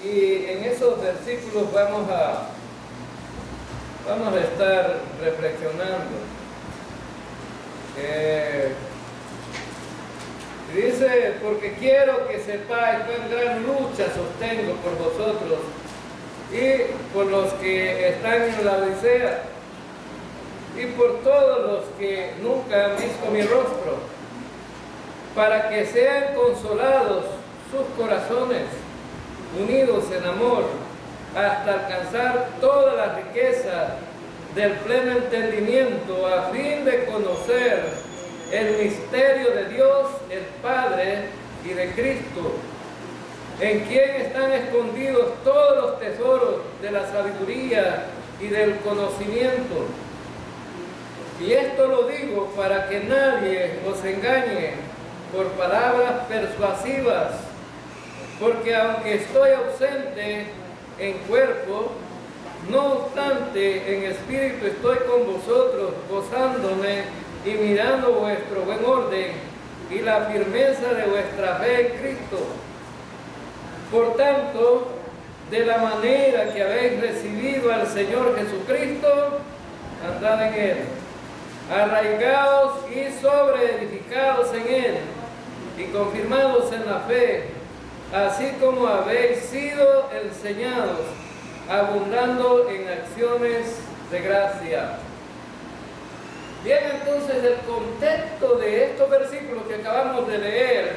Y en esos versículos vamos a estar reflexionando. Dice, porque quiero que sepáis cuán gran lucha sostengo por vosotros y por los que están en la Odisea y por todos los que nunca han visto mi rostro, para que sean consolados sus corazones, unidos en amor, hasta alcanzar toda la riqueza del pleno entendimiento, a fin de conocer el misterio de Dios, el Padre, y de Cristo, en quien están escondidos todos los tesoros de la sabiduría y del conocimiento. Y esto lo digo para que nadie os engañe por palabras persuasivas, porque aunque estoy ausente en cuerpo, no obstante en espíritu estoy con vosotros, gozándome y mirando vuestro buen orden y la firmeza de vuestra fe en Cristo. Por tanto, de la manera que habéis recibido al Señor Jesucristo, andad en Él, arraigados y sobreedificados en Él, y confirmados en la fe, así como habéis sido enseñados, abundando en acciones de gracia. Bien, entonces el contexto de estos versículos que acabamos de leer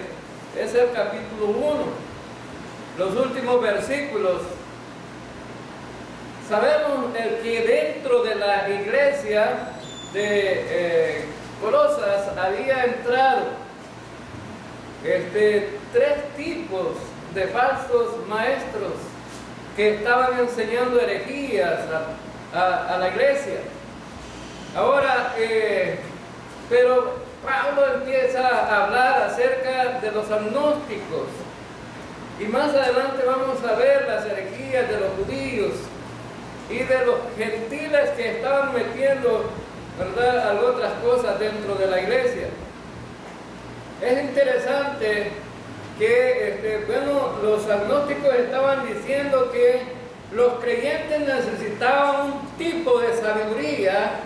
es el capítulo 1, los últimos versículos. Sabemos que dentro de la iglesia de Colosas había entrado tres tipos de falsos maestros que estaban enseñando herejías a la iglesia. Ahora, pero Pablo empieza a hablar acerca de los agnósticos, y más adelante vamos a ver las herejías de los judíos y de los gentiles que estaban metiendo, ¿verdad?, otras cosas dentro de la iglesia. Es interesante que los agnósticos estaban diciendo que los creyentes necesitaban un tipo de sabiduría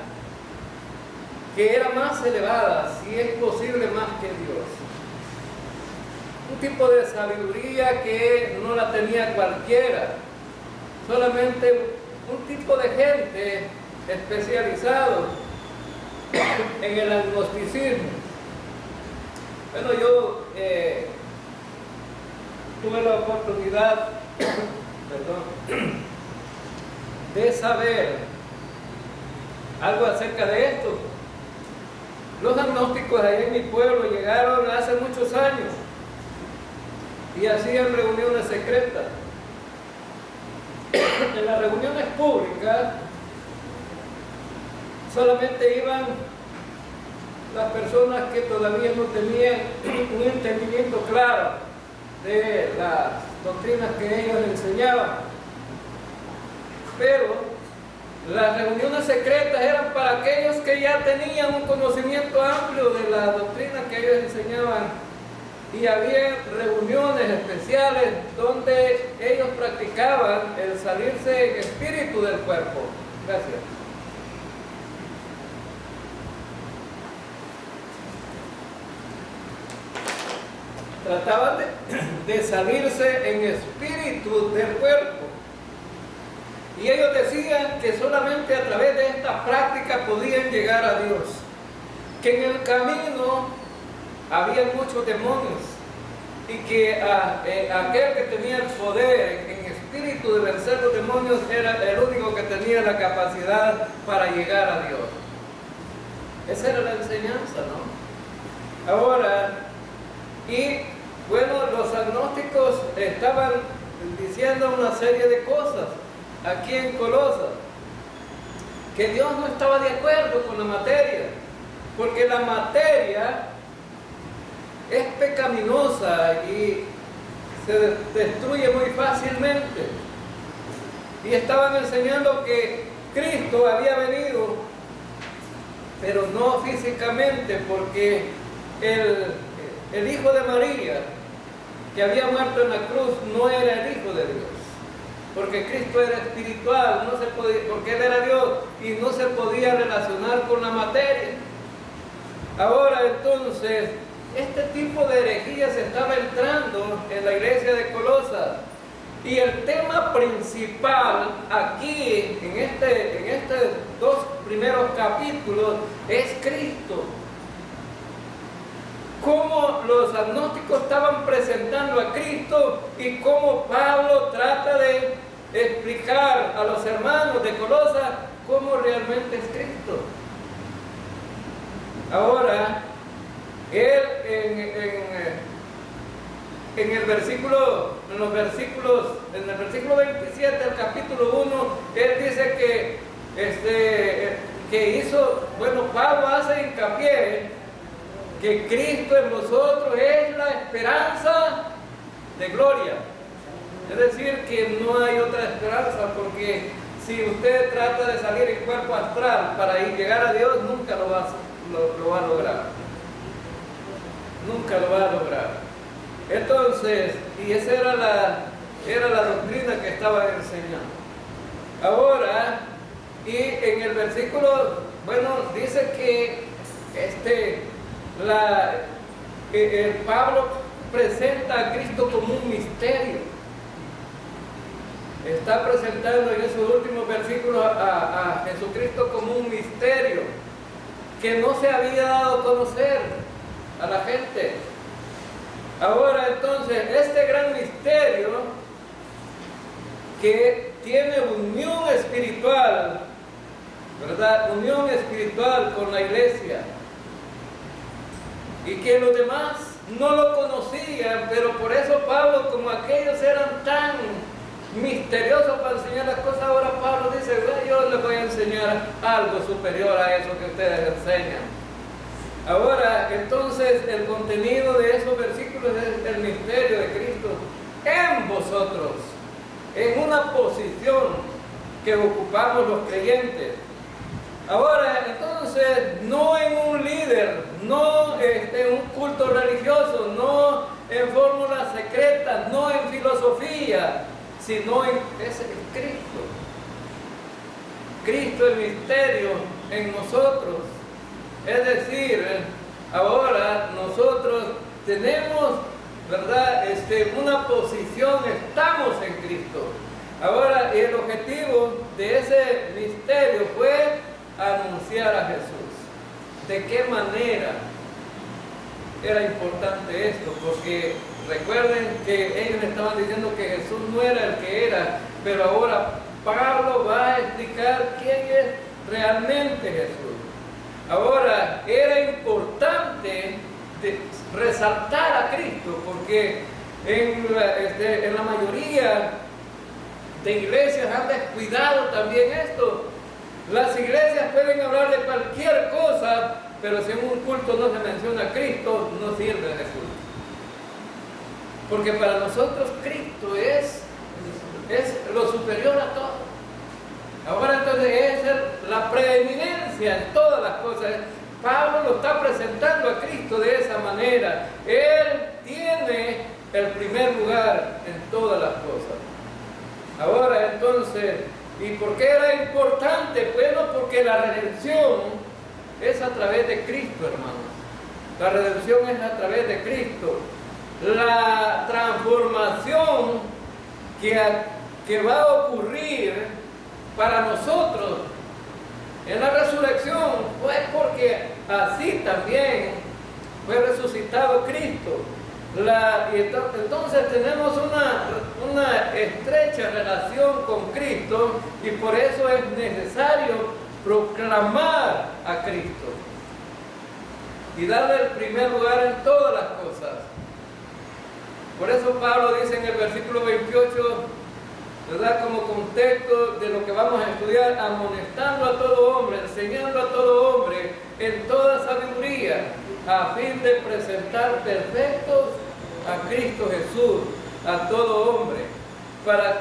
que era más elevada, si es posible, más que Dios. Un tipo de sabiduría que no la tenía cualquiera, solamente un tipo de gente especializado en el agnosticismo. Bueno, yo tuve la oportunidad de saber algo acerca de esto. Los agnósticos allá en mi pueblo llegaron hace muchos años y hacían reuniones secretas. En las reuniones públicas solamente iban las personas que todavía no tenían un entendimiento claro de las doctrinas que ellos enseñaban. Pero las reuniones secretas eran para aquellos que ya tenían un conocimiento amplio de la doctrina que ellos enseñaban, y había reuniones especiales donde ellos practicaban el salirse en espíritu del cuerpo. Gracias. Trataban de salirse en espíritu del cuerpo. Y ellos decían que solamente a través de esta práctica podían llegar a Dios. Que en el camino había muchos demonios. Y que aquel que tenía el poder en espíritu de vencer los demonios era el único que tenía la capacidad para llegar a Dios. Esa era la enseñanza, ¿no? Ahora, y bueno, los agnósticos estaban diciendo una serie de cosas aquí en Colosas, que Dios no estaba de acuerdo con la materia, porque la materia es pecaminosa y se destruye muy fácilmente. Y estaban enseñando que Cristo había venido, pero no físicamente, porque el Hijo de María, que había muerto en la cruz, no era el Hijo de Dios. porque Cristo era espiritual, no se podía, porque Él era Dios y no se podía relacionar con la materia. Ahora entonces, este tipo de herejía se estaba entrando en la iglesia de Colosas. Y el tema principal aquí, en estos dos primeros capítulos, es Cristo. Cómo los agnósticos estaban presentando a Cristo y cómo Pablo trata de explicar a los hermanos de Colosas cómo realmente es Cristo. Ahora, él en el versículo 27 del capítulo 1, él dice Pablo hace hincapié que Cristo en nosotros es la esperanza de gloria. Es decir, que no hay otra esperanza, porque si usted trata de salir en cuerpo astral para llegar a Dios, nunca lo va a lograr. Nunca lo va a lograr. Entonces, y esa era la doctrina que estaba enseñando. Ahora, y en el versículo, dice que Pablo presenta a Cristo como un misterio. Está presentando en esos últimos versículos a Jesucristo como un misterio que no se había dado a conocer a la gente. Ahora entonces, este gran misterio que tiene unión espiritual, ¿verdad? Unión espiritual con la iglesia, y que los demás no lo conocían, pero por eso Pablo, como aquellos eran tan misteriosos para enseñar las cosas, ahora Pablo dice, yo les voy a enseñar algo superior a eso que ustedes enseñan. Ahora, entonces, el contenido de esos versículos es el misterio de Cristo en vosotros, en una posición que ocupamos los creyentes. Ahora, entonces, no en un líder, no en un culto religioso, no en fórmulas secretas, no en filosofía, sino en Cristo. Cristo, el misterio en nosotros. Es decir, ahora nosotros tenemos, ¿verdad?, una posición, estamos en Cristo. Ahora, el objetivo de ese misterio fue anunciar a Jesús. ¿De qué manera era importante esto? Porque recuerden que ellos estaban diciendo que Jesús no era el que era, pero ahora Pablo va a explicar quién es realmente Jesús. Ahora, era importante resaltar a Cristo, porque en la mayoría de iglesias han descuidado también esto. Las iglesias pueden hablar de cualquier cosa, pero si en un culto no se menciona a Cristo, no sirve de Jesús. Porque para nosotros Cristo es lo superior a todo. Ahora entonces es la preeminencia en todas las cosas. Pablo lo está presentando a Cristo de esa manera. Él tiene el primer lugar en todas las cosas. Ahora entonces, ¿y por qué era importante? Bueno, porque la redención es a través de Cristo, hermanos. La redención es a través de Cristo. La transformación que va a ocurrir para nosotros en la resurrección fue porque así también fue resucitado Cristo. Entonces tenemos una estrecha relación con Cristo, y por eso es necesario proclamar a Cristo y darle el primer lugar en todas las cosas. Por eso Pablo dice en el versículo 28, ¿verdad?, como contexto de lo que vamos a estudiar, amonestando a todo hombre, enseñando a todo hombre en toda sabiduría, a fin de presentar perfectos a Cristo Jesús, a todo hombre, para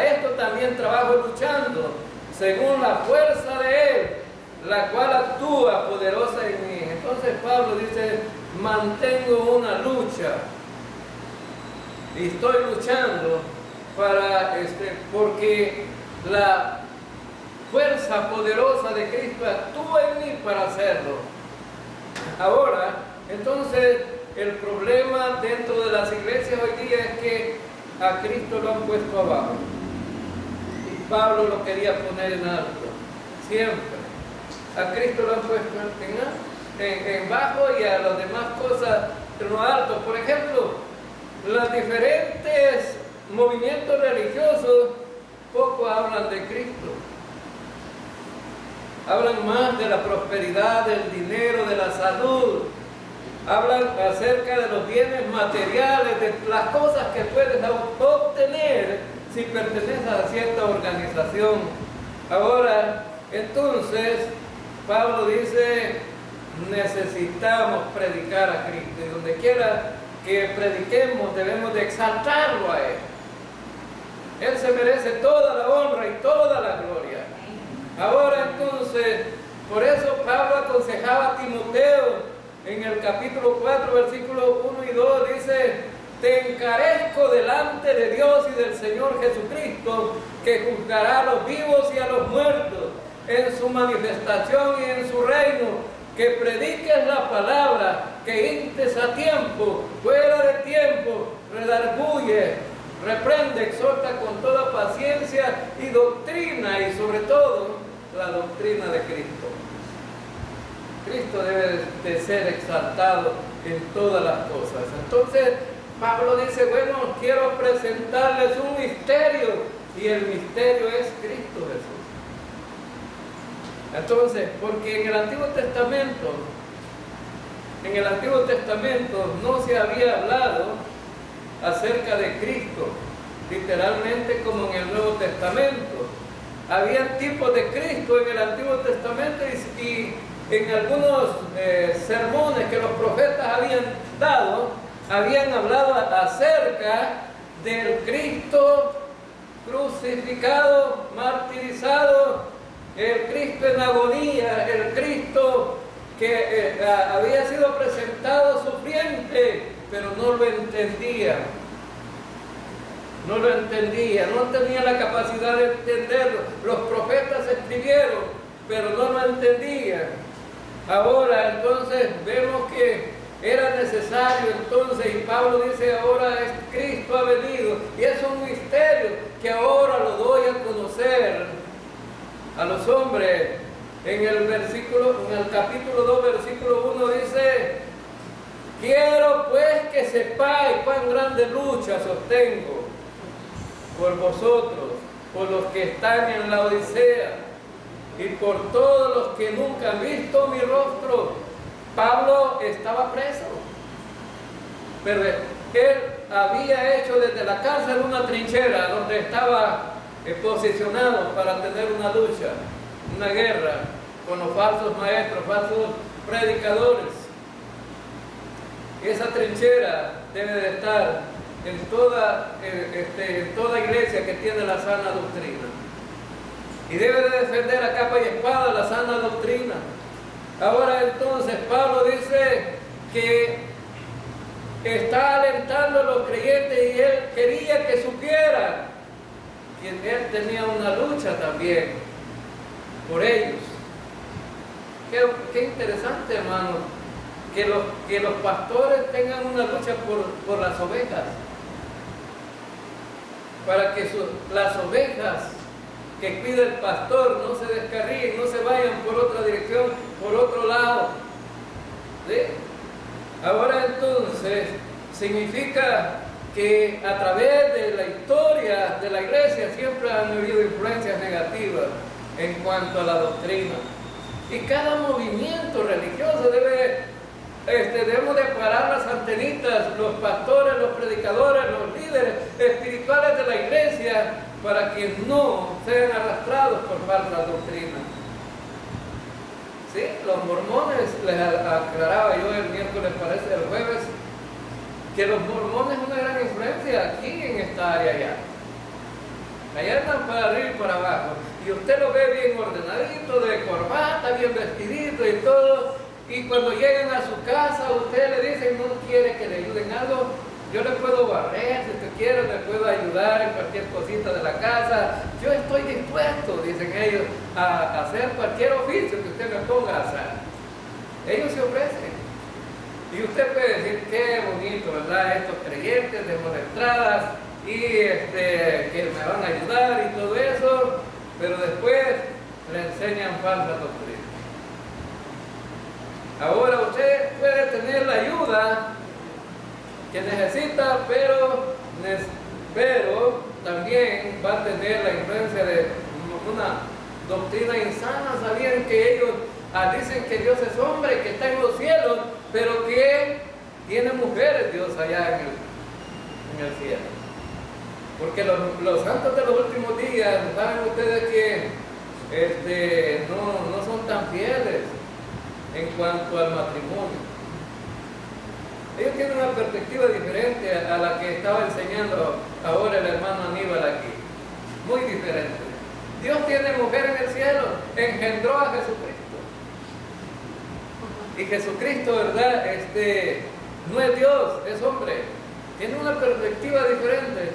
esto también trabajo luchando, según la fuerza de Él, la cual actúa poderosa en mí. Entonces Pablo dice, mantengo una lucha y estoy luchando porque la fuerza poderosa de Cristo actúa en mí para hacerlo. Ahora, entonces, el problema dentro de las iglesias hoy día es que a Cristo lo han puesto abajo. Y Pablo lo quería poner en alto, siempre. A Cristo lo han puesto en bajo y a las demás cosas en lo alto. Por ejemplo, los diferentes movimientos religiosos poco hablan de Cristo. Hablan más de la prosperidad, del dinero, de la salud. Hablan acerca de los bienes materiales, de las cosas que puedes obtener si perteneces a cierta organización. Ahora, entonces, Pablo dice, necesitamos predicar a Cristo. Y donde quiera que prediquemos, debemos de exaltarlo a Él. Él se merece toda la honra y toda la gloria. Ahora entonces, por eso Pablo aconsejaba a Timoteo en el capítulo 4, versículos 1 y 2, dice: te encarezco delante de Dios y del Señor Jesucristo, que juzgará a los vivos y a los muertos en su manifestación y en su reino, que prediques la palabra, que instes a tiempo, fuera de tiempo, redarguye, reprende, exhorta con toda paciencia y doctrina, y sobre todo la doctrina de Cristo. Cristo debe de ser exaltado en todas las cosas. Entonces Pablo dice, bueno, quiero presentarles un misterio, y el misterio es Cristo Jesús. Entonces, porque en el Antiguo Testamento no se había hablado acerca de Cristo, literalmente como en el Nuevo Testamento. Había tipos de Cristo en el Antiguo Testamento y en algunos sermones que los profetas habían dado, habían hablado acerca del Cristo crucificado, martirizado, el Cristo en agonía, el Cristo que había sido presentado sufriente, pero no lo entendía. No lo entendía, no tenía la capacidad de entenderlo. Los profetas escribieron, pero no lo entendían. Ahora entonces vemos que era necesario entonces, y Pablo dice, ahora Cristo ha venido, y es un misterio que ahora lo doy a conocer a los hombres. En el capítulo 2, versículo 1 dice: quiero pues que sepáis cuán grande lucha sostengo por vosotros, por los que están en la Odisea, y por todos los que nunca han visto mi rostro. Pablo estaba preso, pero él había hecho desde la cárcel una trinchera donde estaba posicionado para tener una lucha, una guerra con los falsos maestros, falsos predicadores. Esa trinchera debe de estar en toda iglesia que tiene la sana doctrina, y debe de defender a capa y espada la sana doctrina. Ahora entonces Pablo dice que está alentando a los creyentes, y él quería que supieran que él tenía una lucha también por ellos. Qué interesante, hermano, que los pastores tengan una lucha por las ovejas, para que las ovejas que cuida el pastor no se descarríen, no se vayan por otra dirección, por otro lado. ¿Sí? Ahora entonces significa que a través de la historia de la iglesia siempre han habido influencias negativas en cuanto a la doctrina, y cada movimiento religioso debemos de parar las antenitas, los pastores, los predicadores, los líderes espirituales de la iglesia, para que no sean arrastrados por falsas doctrinas. Sí, los mormones, les aclaraba yo el miércoles, parece el jueves, que los mormones es una gran influencia aquí en esta área allá. Allá andan para arriba y para abajo, y usted lo ve bien ordenadito, de corbata, bien vestidito y todo, y cuando llegan a su casa, usted le dice, no quiere que le ayuden algo, yo le puedo barrer, si usted quiero le puedo ayudar en cualquier cosita de la casa. Yo estoy dispuesto, dicen ellos, a hacer cualquier oficio que usted me ponga a hacer. Ellos se ofrecen. Y usted puede decir, qué bonito, ¿verdad? Estos creyentes de entradas y que me van a ayudar y todo eso, pero después le enseñan falsa doctrina. Ahora usted puede tener la ayuda que necesita, pero también va a tener la influencia de una doctrina insana. Sabían que ellos dicen que Dios es hombre, que está en los cielos, pero que tiene mujeres Dios allá en el cielo. Porque los santos de los últimos días, saben ustedes que no son tan fieles en cuanto al matrimonio. Ellos tienen una perspectiva diferente a la que estaba enseñando ahora el hermano Aníbal aquí. Muy diferente. Dios tiene mujer en el cielo, engendró a Jesucristo. Y Jesucristo, ¿verdad? No es Dios, es hombre. Tiene una perspectiva diferente.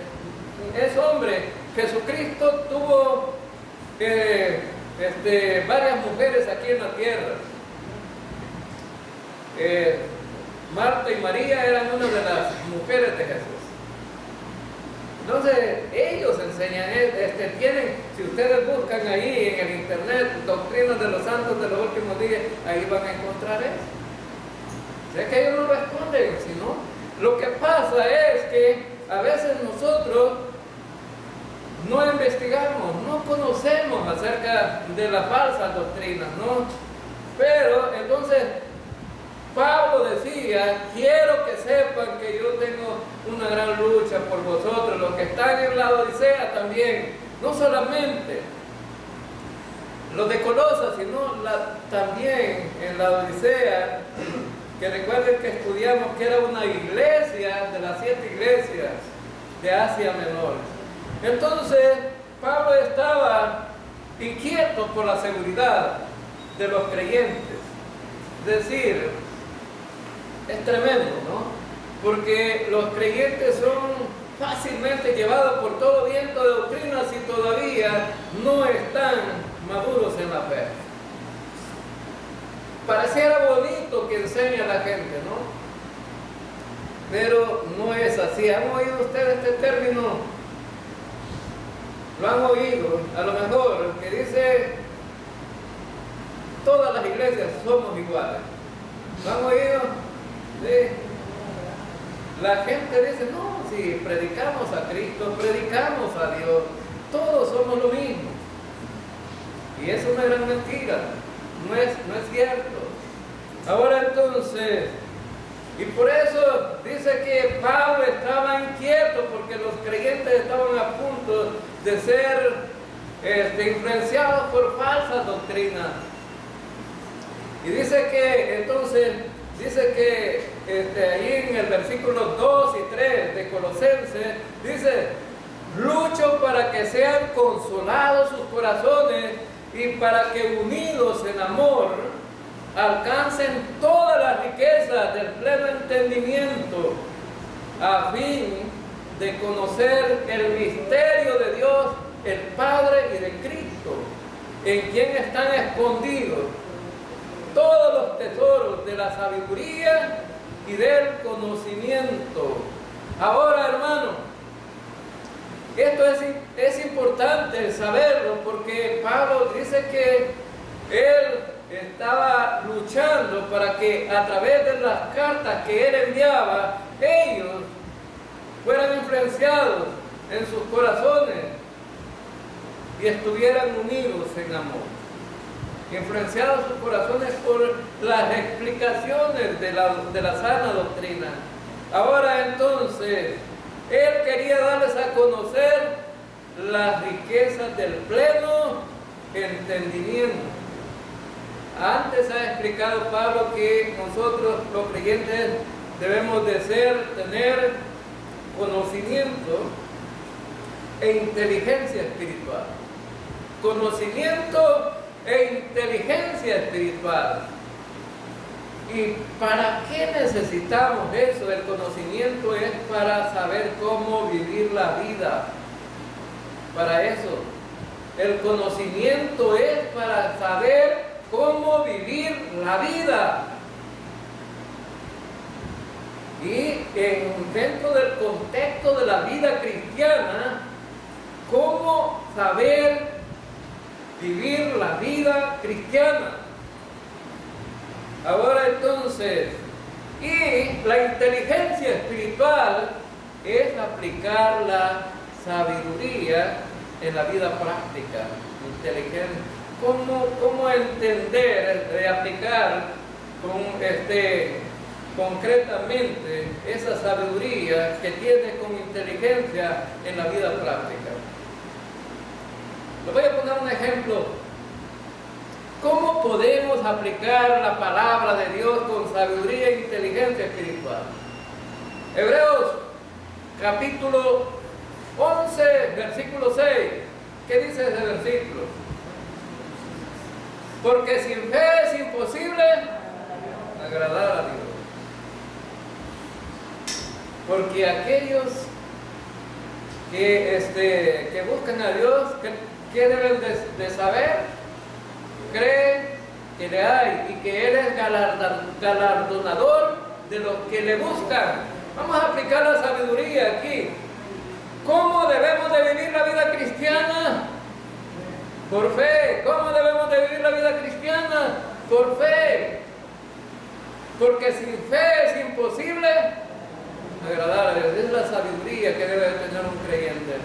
Es hombre. Jesucristo tuvo varias mujeres aquí en la tierra. Marta y María eran una de las mujeres de Jesús. Entonces, ellos enseñan, tienen, si ustedes buscan ahí en el internet, doctrinas de los santos de los últimos días, ahí van a encontrar eso. O sea que ellos no responden, sino lo que pasa es que a veces nosotros no investigamos, no conocemos acerca de las falsas doctrinas, ¿no? Pero entonces Pablo decía, quiero que sepan que yo tengo una gran lucha por vosotros, los que están en la Odisea también, no solamente los de Colosas, sino también en la Odisea, que recuerden que estudiamos que era una iglesia de las 7 iglesias de Asia Menor. Entonces, Pablo estaba inquieto por la seguridad de los creyentes. Es decir, es tremendo, ¿no? Porque los creyentes son fácilmente llevados por todo viento de doctrinas y todavía no están maduros en la fe. Pareciera bonito que enseña a la gente, ¿no? Pero no es así. ¿Han oído ustedes este término? Lo han oído, a lo mejor, que dice, todas las iglesias somos iguales. ¿Lo han oído? Sí. La gente dice, no, si predicamos a Cristo, predicamos a Dios, todos somos lo mismo. Y es una gran mentira, no es cierto. Ahora entonces, y por eso dice que Pablo estaba inquieto porque los creyentes estaban a punto de ser influenciados por falsas doctrinas. Y dice que entonces, ahí en el versículo 2 y 3 de Colosenses, dice, lucho para que sean consolados sus corazones y para que unidos en amor alcancen todas las riquezas del pleno entendimiento, a fin de conocer el misterio de Dios, el Padre y de Cristo, en quien están escondidos todos los tesoros de la sabiduría y del conocimiento. Ahora, hermano, esto es importante saberlo porque Pablo dice que él estaba luchando para que a través de las cartas que él enviaba, ellos fueran influenciados en sus corazones y estuvieran unidos en amor. Influenciados sus corazones por las explicaciones de la sana doctrina. Ahora entonces, él quería darles a conocer las riquezas del pleno entendimiento. Antes ha explicado Pablo que nosotros los creyentes debemos de tener conocimiento e inteligencia espiritual. Conocimiento e inteligencia espiritual. ¿Y para qué necesitamos eso? El conocimiento es para saber cómo vivir la vida. Para eso. El conocimiento es para saber cómo vivir la vida. Y dentro del contexto de la vida cristiana, cómo saber vivir la vida cristiana. Ahora entonces, y la inteligencia espiritual es aplicar la sabiduría en la vida práctica. Inteligencia. ¿Cómo entender, aplicar concretamente esa sabiduría que tiene con inteligencia en la vida práctica? Les voy a poner un ejemplo. ¿Cómo podemos aplicar la palabra de Dios con sabiduría e inteligencia espiritual? Hebreos capítulo 11, versículo 6. ¿Qué dice ese versículo? Porque sin fe es imposible agradar a Dios. Porque aquellos que buscan a Dios, ¿qué deben de saber? Cree que le hay y que Él es galardonador de los que le buscan. Vamos a aplicar la sabiduría aquí. ¿Cómo debemos de vivir la vida cristiana? Por fe. ¿Cómo debemos de vivir la vida cristiana? Por fe. Porque sin fe es imposible agradar a Dios. Es la sabiduría que debe tener un creyente.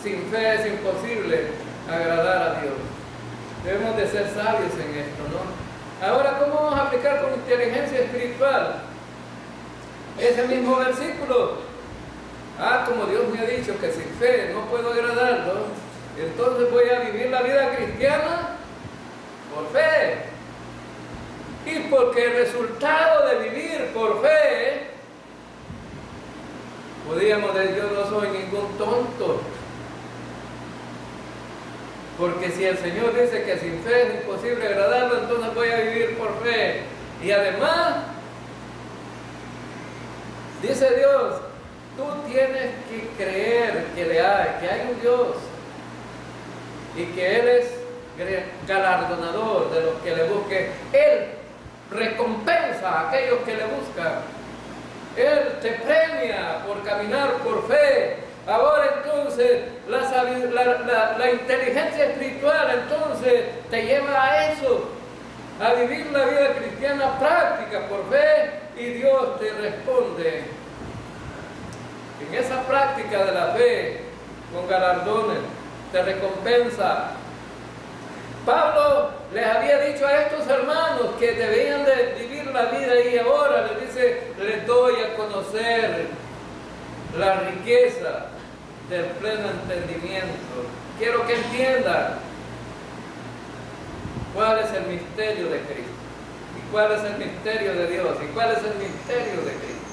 Sin fe es imposible agradar a Dios. Debemos de ser sabios en esto, ¿no? Ahora, ¿cómo vamos a aplicar con inteligencia espiritual ese mismo versículo? Como Dios me ha dicho que sin fe no puedo agradarlo, entonces voy a vivir la vida cristiana por fe. Y porque el resultado de vivir por fe, podríamos decir, yo no soy ningún tonto. Porque si el Señor dice que sin fe es imposible agradarlo, entonces voy a vivir por fe. Y además, dice Dios, tú tienes que creer que hay un Dios y que Él es galardonador de los que le busquen. Él recompensa a aquellos que le buscan. Él te premia por caminar por fe. Ahora entonces la inteligencia espiritual entonces te lleva a eso, a vivir la vida cristiana práctica por fe, y Dios te responde en esa práctica de la fe con galardones, te recompensa. Pablo les había dicho a estos hermanos que debían de vivir la vida, y ahora les dice, les doy a conocer la riqueza del pleno entendimiento. Quiero que entiendan cuál es el misterio de Cristo, y cuál es el misterio de Dios, y cuál es el misterio de Cristo.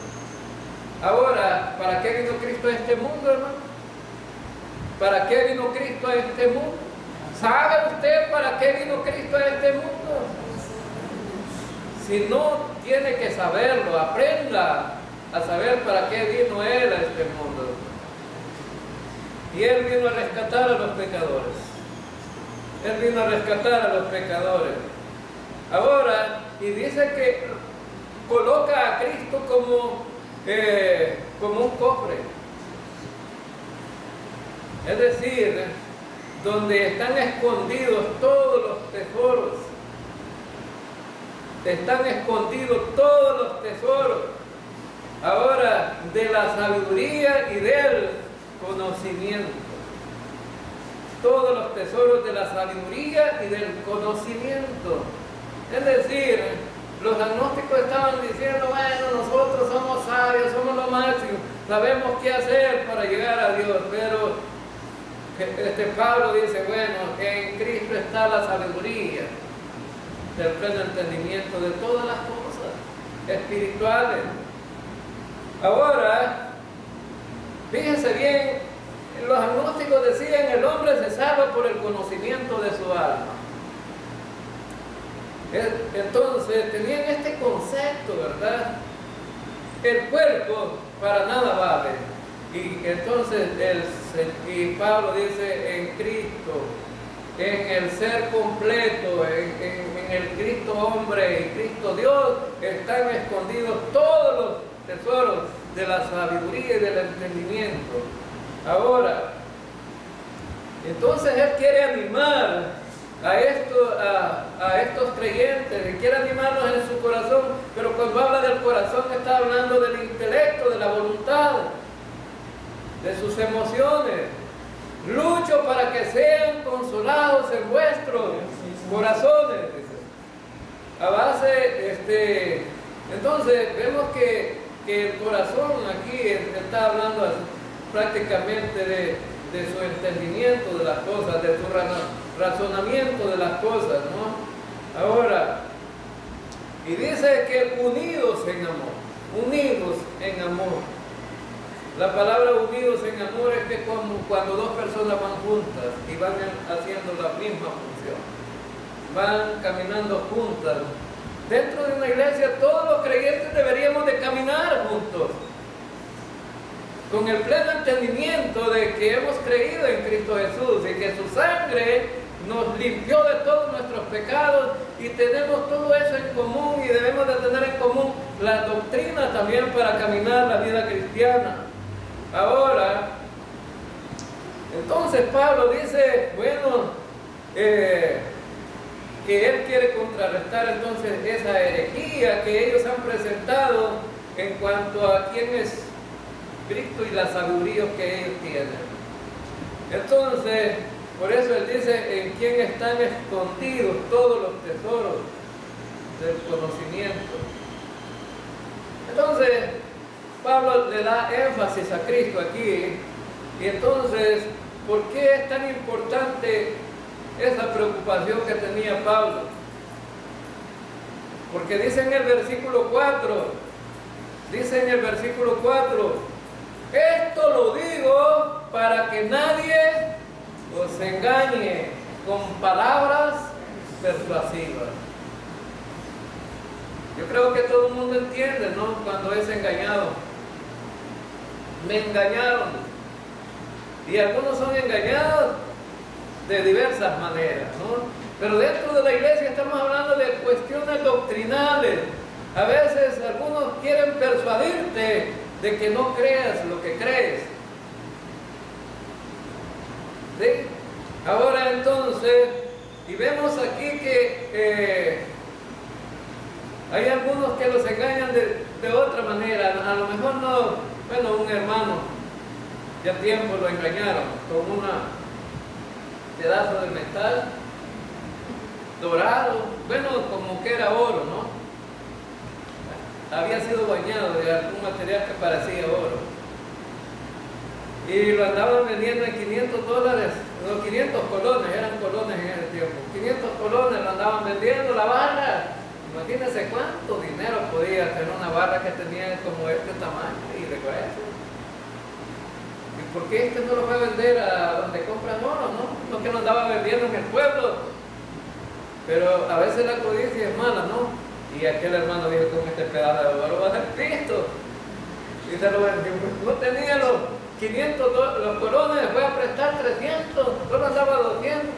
Ahora, ¿para qué vino Cristo a este mundo, hermano? ¿Para qué vino Cristo a este mundo? ¿Sabe usted para qué vino Cristo a este mundo? Si no tiene que saberlo, aprenda a saber para qué vino Él a este mundo. Y Él vino a rescatar a los pecadores. Él vino a rescatar a los pecadores. Ahora, y dice que coloca a Cristo como un cofre. Es decir, donde están escondidos todos los tesoros. Están escondidos todos los tesoros. Ahora, de la sabiduría y del conocimiento. Todos los tesoros de la sabiduría y del conocimiento. Es decir, los agnósticos estaban diciendo, bueno, nosotros somos sabios, somos lo máximo, sabemos qué hacer para llegar a Dios, pero Pablo dice, bueno, en Cristo está la sabiduría del pleno entendimiento de todas las cosas espirituales. Ahora, fíjense bien, los agnósticos decían, el hombre se salva por el conocimiento de su alma. Entonces tenían este concepto, ¿verdad? El cuerpo para nada vale. Y entonces y Pablo dice en Cristo, en el ser completo, en el Cristo hombre y Cristo Dios, están escondidos todos los tesoros de la sabiduría y del entendimiento. Ahora, entonces Él quiere animar a estos creyentes, y quiere animarlos en su corazón, pero cuando habla del corazón está hablando del intelecto, de la voluntad, de sus emociones. Lucho para que sean consolados en vuestros corazones. A base, entonces vemos que el corazón aquí está hablando prácticamente de su entendimiento de las cosas, de su razonamiento de las cosas, ¿no? Ahora, y dice que unidos en amor. La palabra unidos en amor es que cuando dos personas van juntas y van haciendo la misma función, van caminando juntas. Dentro de una iglesia todos los creyentes deberíamos de caminar juntos, con el pleno entendimiento de que hemos creído en Cristo Jesús y que su sangre nos limpió de todos nuestros pecados y tenemos todo eso en común y debemos de tener en común la doctrina también para caminar la vida cristiana. Ahora, entonces Pablo dice, bueno, que él quiere contrarrestar entonces esa herejía que ellos han presentado en cuanto a quién es Cristo y la sabiduría que ellos tienen. Entonces, por eso él dice, en quién están escondidos todos los tesoros del conocimiento. Entonces, Pablo le da énfasis a Cristo aquí. Y entonces, ¿por qué es tan importante esa preocupación que tenía Pablo? Porque dice en el versículo 4, esto lo digo para que nadie os engañe con palabras persuasivas. Yo creo que todo el mundo entiende, ¿no? Cuando es engañado. Me engañaron. Y algunos son engañados de diversas maneras, ¿no? Pero dentro de la iglesia estamos hablando de cuestiones doctrinales. A veces algunos quieren persuadirte de que no creas lo que crees. ¿Sí? Ahora entonces, y vemos aquí que hay algunos que los engañan de otra manera. A lo mejor no, bueno, un hermano, ya tiempo lo engañaron con un pedazo de metal dorado, bueno, como que era oro, ¿no? Había sido bañado de algún material que parecía oro. Y lo andaban vendiendo en $500, no, 500 colones, eran colones en ese tiempo. 500 colones lo andaban vendiendo, la barra. Imagínense cuánto dinero podía tener una barra que tenía como este tamaño y de grueso. ¿Y por qué este no lo va a vender a donde compran oro, no? No que lo andaba vendiendo en el pueblo. Pero a veces la codicia es mala, ¿no? Y aquel hermano dijo, con este pedazo de oro va a ser Cristo. Y se lo vendió. No tenía los 500 los colones, fue a prestar 300, solo andaba 200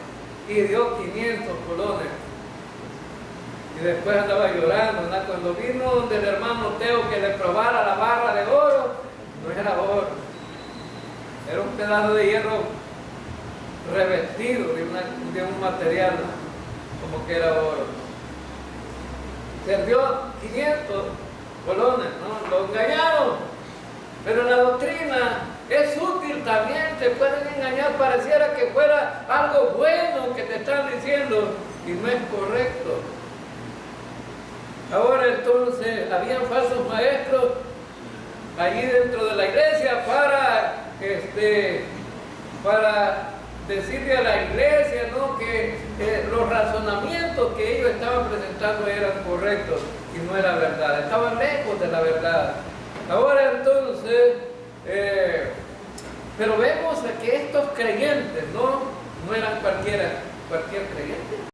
y dio 500 colones. Y después andaba llorando, ¿no? Cuando vino donde el hermano Teo que le probara la barra de oro, no era oro, era un pedazo de hierro revestido de un material, ¿no? Como que era oro. Perdió 500 colones, ¿no? Lo engañaron. Pero la doctrina es útil también, te pueden engañar, pareciera que fuera algo bueno que te están diciendo y no es correcto. Ahora entonces, habían falsos maestros allí dentro de la iglesia para decirle a la iglesia, ¿no? Que los razonamientos que ellos estaban presentando eran correctos y no era verdad, estaban lejos de la verdad. Ahora entonces, pero vemos que estos creyentes no eran cualquier creyente.